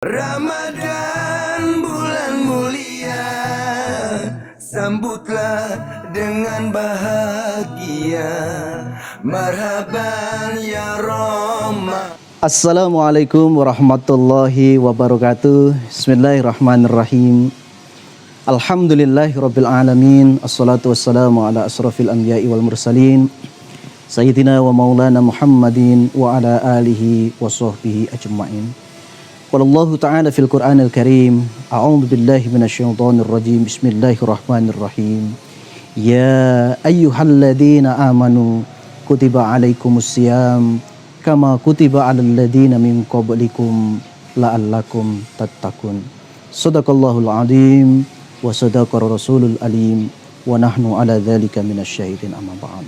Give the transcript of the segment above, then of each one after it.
Ramadan bulan mulia, sambutlah dengan bahagia. Marhaban ya Roma. Assalamualaikum warahmatullahi wabarakatuh. Bismillahirrahmanirrahim. Alhamdulillahirabbil alamin. Assalatu wassalamu ala asrofil anbiya'i wal mursalin, Sayyidina wa maulana Muhammadin wa ala alihi wa sahbihi ajma'in. Wallahu ta'ala fil Qur'anil Karim. A'udzu billahi minasyaitonir rajim. Bismillahirrahmanirrahim. Ya ayyuhalladzina amanu kutiba alaikumusiyam kama kutiba alal ladzina min qablikum la'allakum tattaqun. Shadaqallahul azim wa sadaqar rasulul alim wa nahnu ala dzalika minasyahidin amma ba'd.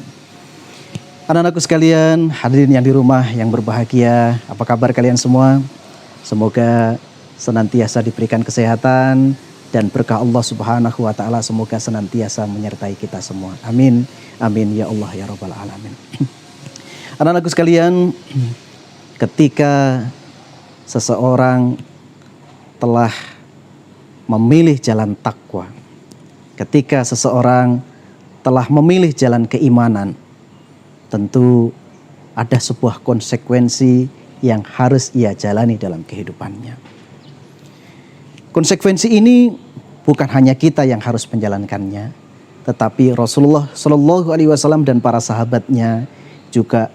Anak-anakku sekalian, hadirin yang di rumah yang berbahagia, apa kabar kalian semua? Semoga senantiasa diberikan kesehatan dan berkah Allah Subhanahu wa taala semoga senantiasa menyertai kita semua. Amin. Amin ya Allah ya rabbal alamin. Anak-anakku sekalian, ketika seseorang telah memilih jalan takwa, ketika seseorang telah memilih jalan keimanan, tentu ada sebuah konsekuensi yang harus ia jalani dalam kehidupannya. Konsekuensi ini bukan hanya kita yang harus menjalankannya, tetapi Rasulullah Shallallahu Alaihi Wasallam dan para sahabatnya juga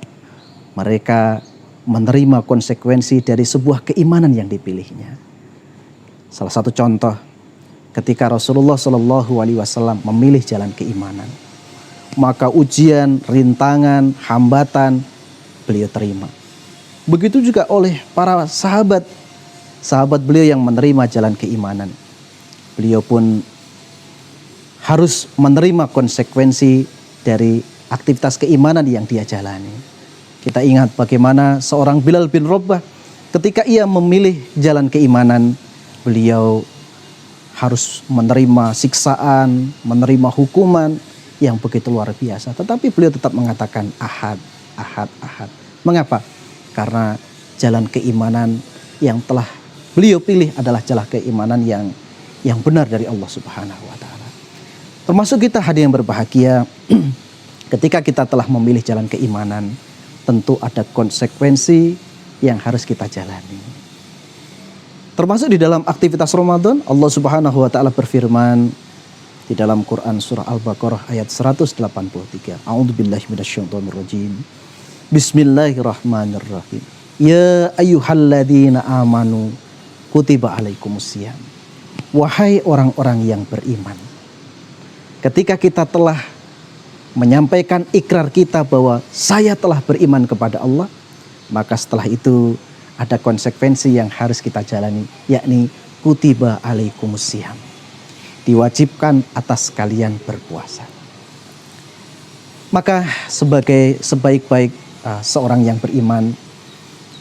mereka menerima konsekuensi dari sebuah keimanan yang dipilihnya. Salah satu contoh, ketika Rasulullah Shallallahu Alaihi Wasallam memilih jalan keimanan, maka ujian, rintangan, hambatan beliau terima. Begitu juga oleh para sahabat beliau yang menerima jalan keimanan. Beliau pun harus menerima konsekuensi dari aktivitas keimanan yang dia jalani. Kita ingat bagaimana seorang Bilal bin Rabah ketika ia memilih jalan keimanan, beliau harus menerima siksaan, menerima hukuman yang begitu luar biasa. Tetapi beliau tetap mengatakan ahad, ahad, ahad. Mengapa? Karena jalan keimanan yang telah beliau pilih adalah jalan keimanan yang benar dari Allah Subhanahu wa taala. Termasuk kita hadirin yang berbahagia, ketika kita telah memilih jalan keimanan, tentu ada konsekuensi yang harus kita jalani. Termasuk di dalam aktivitas Ramadan, Allah Subhanahu wa taala berfirman di dalam Quran surah Al-Baqarah ayat 183. A'udzubillahi minasyaitonir rajim. Bismillahirrahmanirrahim. Ya ayyuhalladzina amanu kutiba alaikumusiyam. Wahai orang-orang yang beriman, ketika kita telah menyampaikan ikrar kita bahwa saya telah beriman kepada Allah, maka setelah itu ada konsekuensi yang harus kita jalani, yakni kutiba alaikumusiyam. Diwajibkan atas kalian berpuasa. Maka sebagai sebaik-baik seorang yang beriman,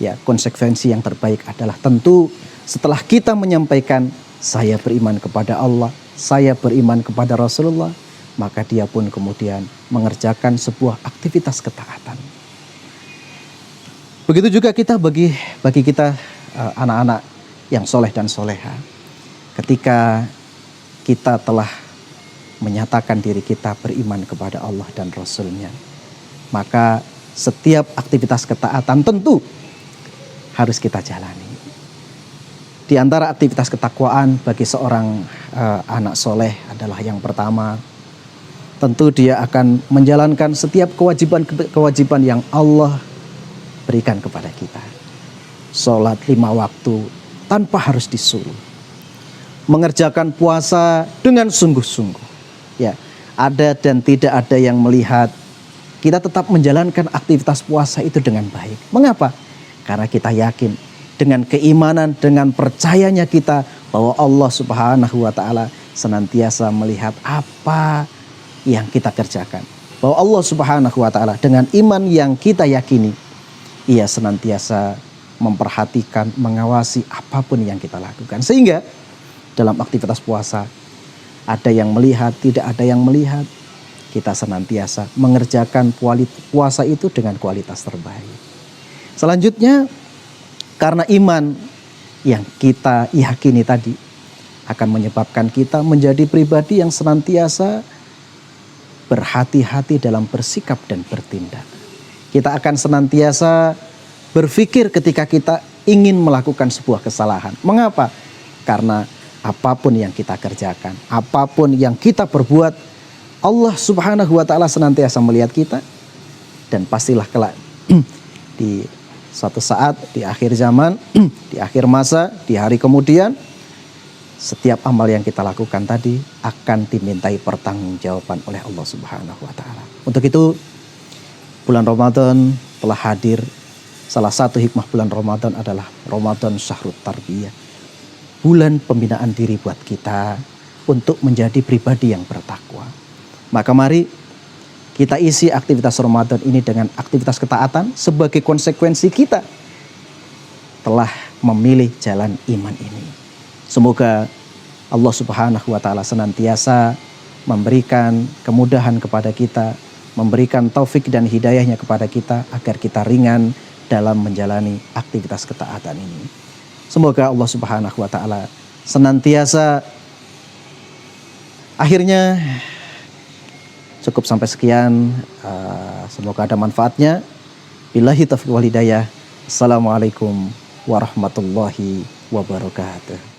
ya, konsekuensi yang terbaik adalah tentu setelah kita menyampaikan saya beriman kepada Allah, saya beriman kepada Rasulullah, maka dia pun kemudian mengerjakan sebuah aktivitas ketaatan. Begitu juga kita bagi kita anak-anak yang soleh dan soleha, ketika kita telah menyatakan diri kita beriman kepada Allah dan Rasulnya, maka setiap aktivitas ketaatan tentu harus kita jalani. Di antara aktivitas ketakwaan bagi seorang anak soleh adalah yang pertama, tentu dia akan menjalankan setiap kewajiban yang Allah berikan kepada kita. Sholat 5 waktu tanpa harus disuruh. Mengerjakan puasa dengan sungguh-sungguh. Ya, ada dan tidak ada yang melihat, kita tetap menjalankan aktivitas puasa itu dengan baik. Mengapa? Karena kita yakin dengan keimanan, dengan percayanya kita bahwa Allah Subhanahu wa taala senantiasa melihat apa yang kita kerjakan. Bahwa Allah Subhanahu wa taala dengan iman yang kita yakini, ia senantiasa memperhatikan, mengawasi apapun yang kita lakukan. Sehingga dalam aktivitas puasa ada yang melihat, tidak ada yang melihat, kita senantiasa mengerjakan puasa itu dengan kualitas terbaik. Selanjutnya, karena iman yang kita yakini tadi akan menyebabkan kita menjadi pribadi yang senantiasa berhati-hati dalam bersikap dan bertindak. Kita akan senantiasa berpikir ketika kita ingin melakukan sebuah kesalahan. Mengapa? Karena apapun yang kita kerjakan, apapun yang kita perbuat, Allah Subhanahu wa ta'ala senantiasa melihat kita. Dan pastilah kelak di suatu saat, di akhir zaman, di akhir masa, di hari kemudian, setiap amal yang kita lakukan tadi akan dimintai pertanggungjawaban oleh Allah Subhanahu wa ta'ala. Untuk itu, bulan Ramadan telah hadir. Salah satu hikmah bulan Ramadan adalah Ramadan Syahrut Tarbiyah. Bulan pembinaan diri buat kita untuk menjadi pribadi yang bertakwa. Maka mari kita isi aktivitas Ramadan ini dengan aktivitas ketaatan sebagai konsekuensi kita telah memilih jalan iman ini. Semoga Allah Subhanahu wa ta'ala senantiasa memberikan kemudahan kepada kita, memberikan taufik dan hidayahnya kepada kita agar kita ringan dalam menjalani aktivitas ketaatan ini. Semoga Allah Subhanahu wa ta'ala senantiasa. Akhirnya cukup sampai sekian. Semoga ada manfaatnya. Billahi taufiq wal hidayah. Assalamualaikum warahmatullahi wabarakatuh.